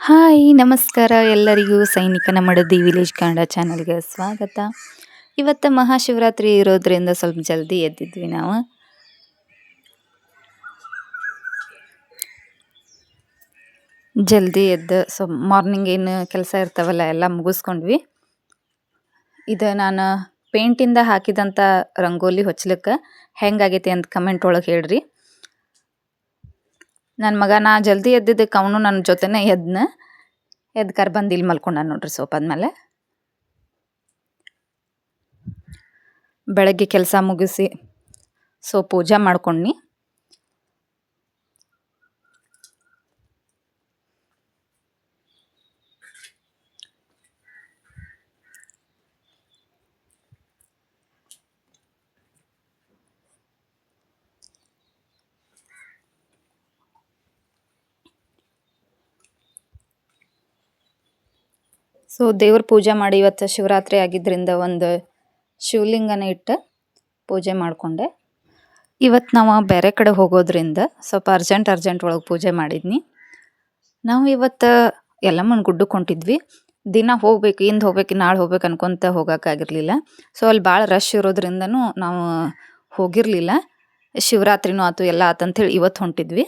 Hi ನಮಸ್ಕಾರ ಎಲ್ಲರಿಗೂ ಸೈನಿಕನ ಮಡದಿ ವಿಲೇಜ್ ಕನ್ನಡ ಚಾನಲ್ಗೆ ಸ್ವಾಗತ. ಇವತ್ತು ಮಹಾಶಿವರಾತ್ರಿ ಇರೋದ್ರಿಂದ ಸ್ವಲ್ಪ ಜಲ್ದಿ ಎದ್ದಿದ್ವಿ ನಾವು. ಜಲ್ದಿ ಎದ್ದು ಮಾರ್ನಿಂಗ್ ಏನು ಕೆಲಸ ಇರ್ತಾವಲ್ಲ ಎಲ್ಲ ಮುಗಿಸ್ಕೊಂಡ್ವಿ. ಇದು ನಾನು ಪೇಂಟಿಂದ ಹಾಕಿದಂಥ ರಂಗೋಲಿ ಹೊಚ್ಲಿಕ್ಕೆ ಹೆಂಗಾಗೈತಿ ಅಂತ ಕಮೆಂಟ್ ಒಳಗೆ ಹೇಳ್ರಿ. ನನ್ನ ಮಗ ನಾ ಜಲ್ದಿ ಎದ್ದಿದ್ದಕ್ಕೆ ಅವನು ನನ್ನ ಜೊತೆನೇ ಎದ್ದು ಬಂದು ಇಲ್ಲಿ ಮಲ್ಕೊಂಡ ನೋಡ್ರಿ ಸೋಫಾದ ಮೇಲೆ. ಬೆಳಗ್ಗೆ ಕೆಲಸ ಮುಗಿಸಿ ಪೂಜೆ ಮಾಡ್ಕೊಂಡ್ನಿ. ದೇವ್ರ ಪೂಜೆ ಮಾಡಿ ಇವತ್ತು ಶಿವರಾತ್ರಿ ಆಗಿದ್ದರಿಂದ ಒಂದು ಶಿವಲಿಂಗನ ಇಟ್ಟು ಪೂಜೆ ಮಾಡಿಕೊಂಡೆ. ಇವತ್ತು ನಾವು ಬೇರೆ ಕಡೆ ಹೋಗೋದ್ರಿಂದ ಸ್ವಲ್ಪ ಅರ್ಜೆಂಟ್ ಒಳಗೆ ಪೂಜೆ ಮಾಡಿದ್ನಿ. ನಾವು ಇವತ್ತು ಯಲ್ಲಮ್ಮನ ಗುಡ್ಡಕ್ಕೆ ಹೊಂಟಿದ್ವಿ. ದಿನ ಹೋಗ್ಬೇಕು, ಇಂದು ಹೋಗ್ಬೇಕು, ನಾಳೆ ಹೋಗ್ಬೇಕು ಅನ್ಕೊತ ಹೋಗೋಕ್ಕಾಗಿರಲಿಲ್ಲ. ಅಲ್ಲಿ ಭಾಳ ರಶ್ ಇರೋದ್ರಿಂದನೂ ನಾವು ಹೋಗಿರಲಿಲ್ಲ. ಶಿವರಾತ್ರಿನೂ ಆಯ್ತು ಎಲ್ಲ ಆತಂಥೇಳಿ ಇವತ್ತು ಹೊಂಟಿದ್ವಿ.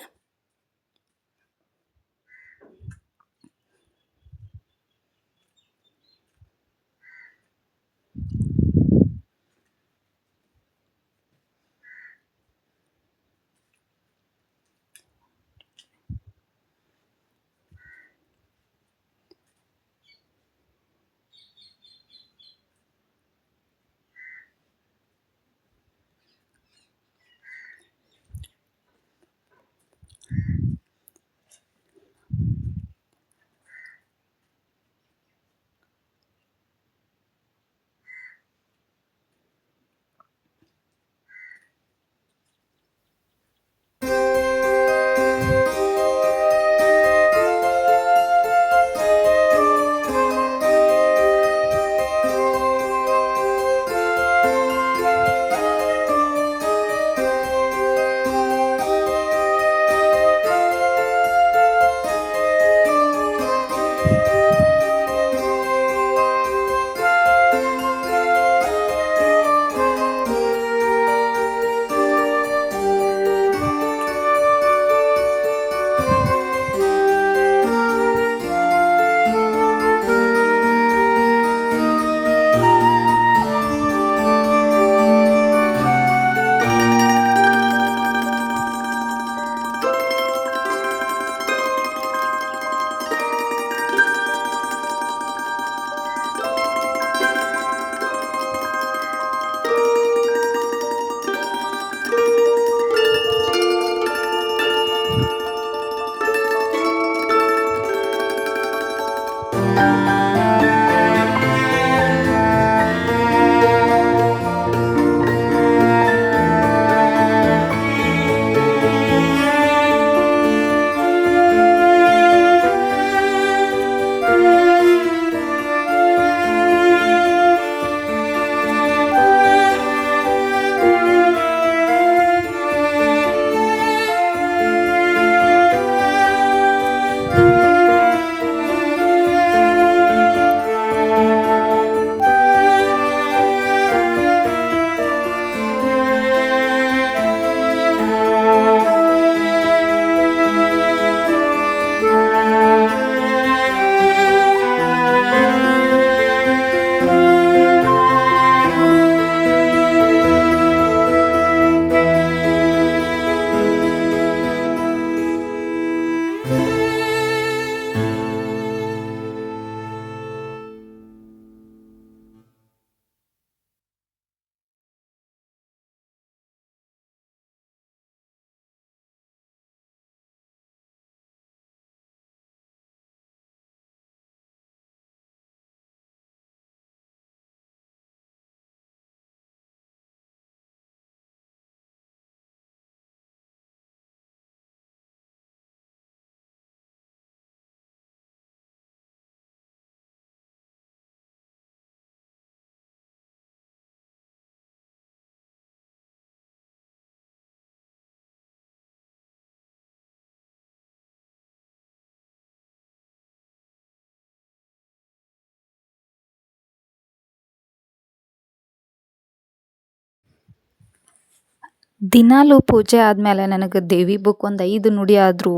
ದಿನಾಲೂ ಪೂಜೆ ಆದಮೇಲೆ ನನಗೆ ದೇವಿ ಬುಕ್ ಒಂದು 5 ನುಡಿ ಆದರೂ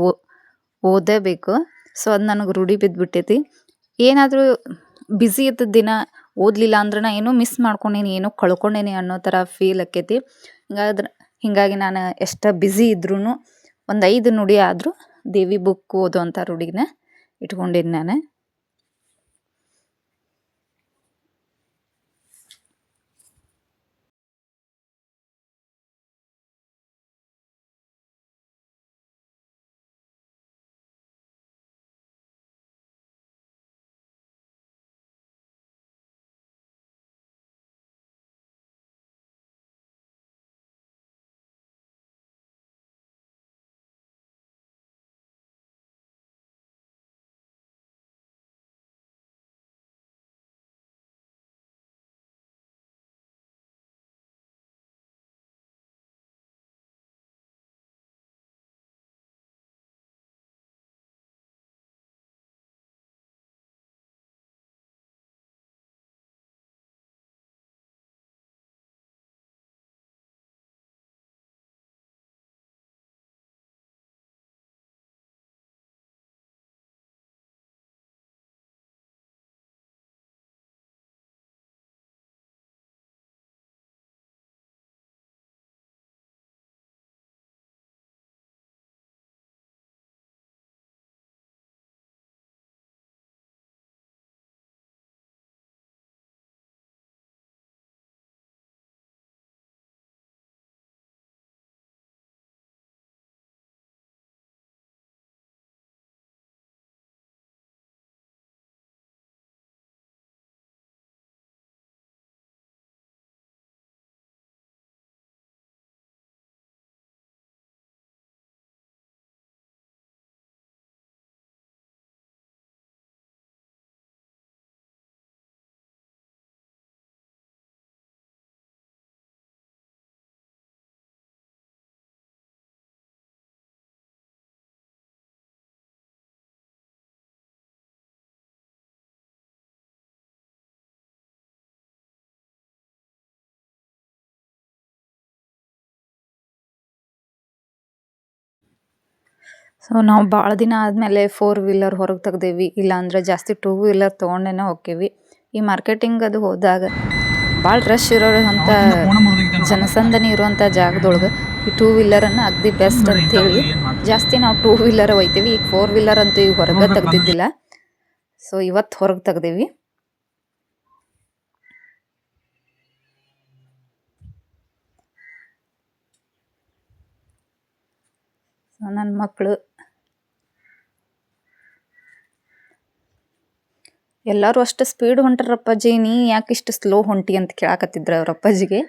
ಓದಬೇಕು. ಸೊ ಅದು ನನಗೆ ರೂಢಿ ಬಿದ್ದುಬಿಟ್ಟೈತಿ. ಏನಾದರೂ ಬ್ಯುಸಿ ಇದ್ದ ದಿನ ಓದಲಿಲ್ಲ ಅಂದ್ರೆ ನಾ ಏನೋ ಮಿಸ್ ಮಾಡ್ಕೊಂಡೇನಿ, ಏನೋ ಕಳ್ಕೊಂಡೇನಿ ಅನ್ನೋ ಥರ ಫೀಲ್ ಆಕ್ಕೈತಿ. ಹೀಗಾಗಿ ನಾನು ಎಷ್ಟು ಬ್ಯುಸಿ ಇದ್ರೂ ಒಂದು 5 ನುಡಿ ಆದರೂ ದೇವಿ ಬುಕ್ ಓದೋವಂಥ ರೂಢಿನ ಇಟ್ಕೊಂಡೀನಿ ನಾನು. ಸೊ ನಾವು ಭಾಳ ದಿನ ಆದಮೇಲೆ 4 ವೀಲರ್ ಹೊರಗೆ ತೆಗ್ದೇವಿ. ಇಲ್ಲಾಂದ್ರೆ ಜಾಸ್ತಿ 2 ವೀಲರ್ ತೊಗೊಂಡೇನೆ ಹೋಕ್ಕೇವಿ. ಈ ಮಾರ್ಕೆಟಿಂಗ್ ಅದು ಹೋದಾಗ ಭಾಳ ರಶ್ ಇರೋವಂಥ ಜನಸಂದಣಿ ಇರುವಂಥ ಜಾಗದೊಳಗೆ ಈ 2 ವೀಲರನ್ನು ಅಗದಿ ಬೆಸ್ಟ್ ಅಂತೇಳಿ ಜಾಸ್ತಿ ನಾವು 2 ವೀಲರ್ ಒಯ್ತೀವಿ. ಈಗ 4 ವೀಲರ್ ಅಂತೂ ಈಗ ಹೊರಗೆ ತೆಗ್ದಿದ್ದಿಲ್ಲ. ಸೊ ಇವತ್ತು ಹೊರಗೆ ತೆಗ್ದೇವಿ. ಸೊ ನನ್ನ ಮಕ್ಕಳು ಎಲ್ಲರೂ ಅಷ್ಟು ಸ್ಪೀಡ್ ಹೊಂಟ್ರಪ್ಪಾಜಿ, ನೀ ಯಾಕೆ ಇಷ್ಟು ಸ್ಲೋ ಹೊಂಟಿ ಅಂತ ಕೇಳಾಕತ್ತಿದ್ರು ಅವ್ರ ಅಪ್ಪಾಜಿಗೆ.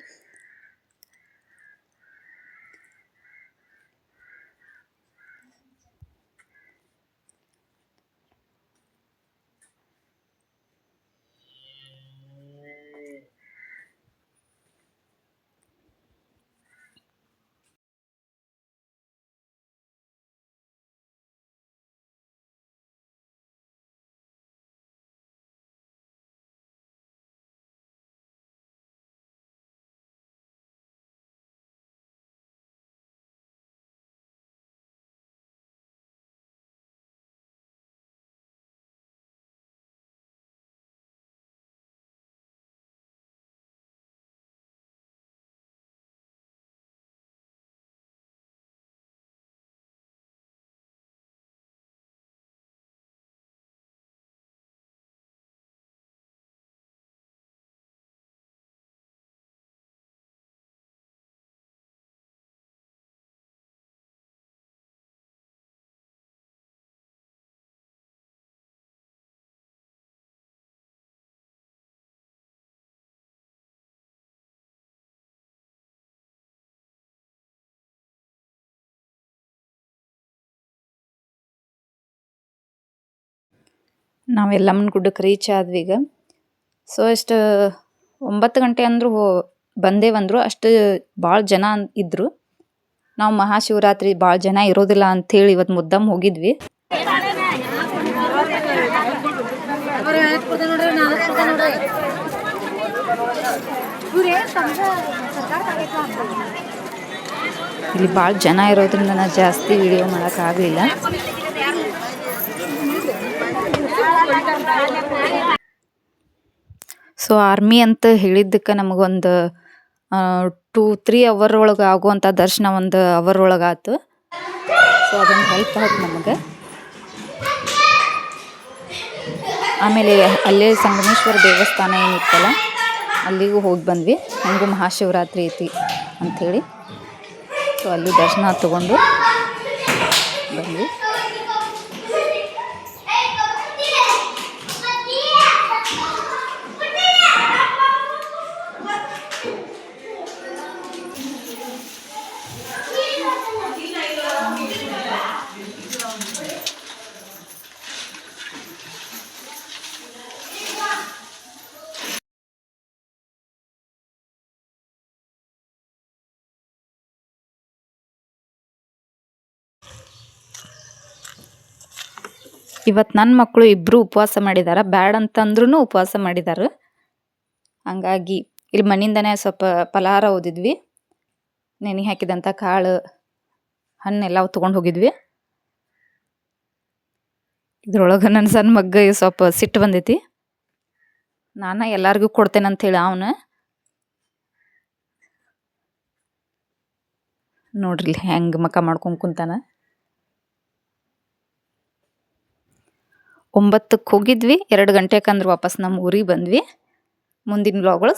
ನಾವು ಯಲ್ಲಮ್ಮನ ಗುಡ್ಡಕ್ಕೆ ರೀಚ್ ಆದ್ವಿ ಈಗ. ಸೊ ಎಷ್ಟು 9 ಗಂಟೆ ಅಂದರೂ ಬಂದೇವಂದ್ರು. ಅಷ್ಟು ಭಾಳ ಜನ ಇದ್ರು. ನಾವು ಮಹಾಶಿವರಾತ್ರಿ ಭಾಳ ಜನ ಇರೋದಿಲ್ಲ ಅಂಥೇಳಿ ಇವತ್ತು ಮುದ್ದಮ್ ಹೋಗಿದ್ವಿ. ಇಲ್ಲಿ ಭಾಳ ಜನ ಇರೋದ್ರಿಂದ ನಾನು ಜಾಸ್ತಿ ವಿಡಿಯೋ ಮಾಡೋಕ್ಕಾಗಲಿಲ್ಲ. ಸೊ ಆರ್ಮಿ ಅಂತ ಹೇಳಿದ್ದಕ್ಕೆ ನಮಗೊಂದು 2-3 ಅವರ್ ಒಳಗೆ ಆಗುವಂಥ ದರ್ಶನ 1 ಅವರ್ ಒಳಗೆ ಆಯ್ತು. ಸೊ ಅದೊಂದು ಹೆಲ್ಪ್ ಆಯ್ತು ನಮಗೆ. ಆಮೇಲೆ ಅಲ್ಲೇ ಸಂಗಮೇಶ್ವರ ದೇವಸ್ಥಾನ ಏನಿತ್ತಲ್ಲ ಅಲ್ಲಿಗೂ ಹೋಗಿ ಬಂದ್ವಿ. ಹೆಂಗೂ ಮಹಾಶಿವರಾತ್ರಿ ಐತಿ ಅಂಥೇಳಿ. ಸೊ ಅಲ್ಲಿ ದರ್ಶನ ತಗೊಂಡು ಬಂದ್ವಿ. ಇವತ್ತು ನನ್ನ ಮಕ್ಕಳು ಇಬ್ಬರು ಉಪವಾಸ ಮಾಡಿದಾರೆ. ಬ್ಯಾಡ್ ಅಂತಂದ್ರೂ ಉಪವಾಸ ಮಾಡಿದ್ದಾರೆ. ಹಂಗಾಗಿ ಇಲ್ಲಿ ಮನೆಯಿಂದನೇ ಸ್ವಲ್ಪ ಫಲಹಾರ ಓದಿದ್ವಿ. ನೆನೆ ಹಾಕಿದಂಥ ಕಾಳು ಹಣ್ಣೆಲ್ಲ ತೊಗೊಂಡು ಹೋಗಿದ್ವಿ. ಇದ್ರೊಳಗೆ ನನ್ನ ಸಣ್ಣ ಮಗ್ಗ ಸ್ವಲ್ಪ ಸಿಟ್ಟು ಬಂದೈತಿ. ನಾನು ಎಲ್ಲರಿಗೂ ಕೊಡ್ತೇನೆ ಅಂಥೇಳಿ ಅವನು ನೋಡ್ರಿ ಹೆಂಗೆ ಮಕ್ಕ ಮಾಡ್ಕೊಂಡು ಕುಂತಾನ. 9ಕ್ಕೆ ಹೋಗಿದ್ವಿ, 2 ಗಂಟೆಗೆ ಅಂದ್ರೆ ವಾಪಸ್ ನಮ್ಮ ಊರಿಗೆ ಬಂದ್ವಿ. ಮುಂದಿನ ವ್ಲಾಗ್ಗಳು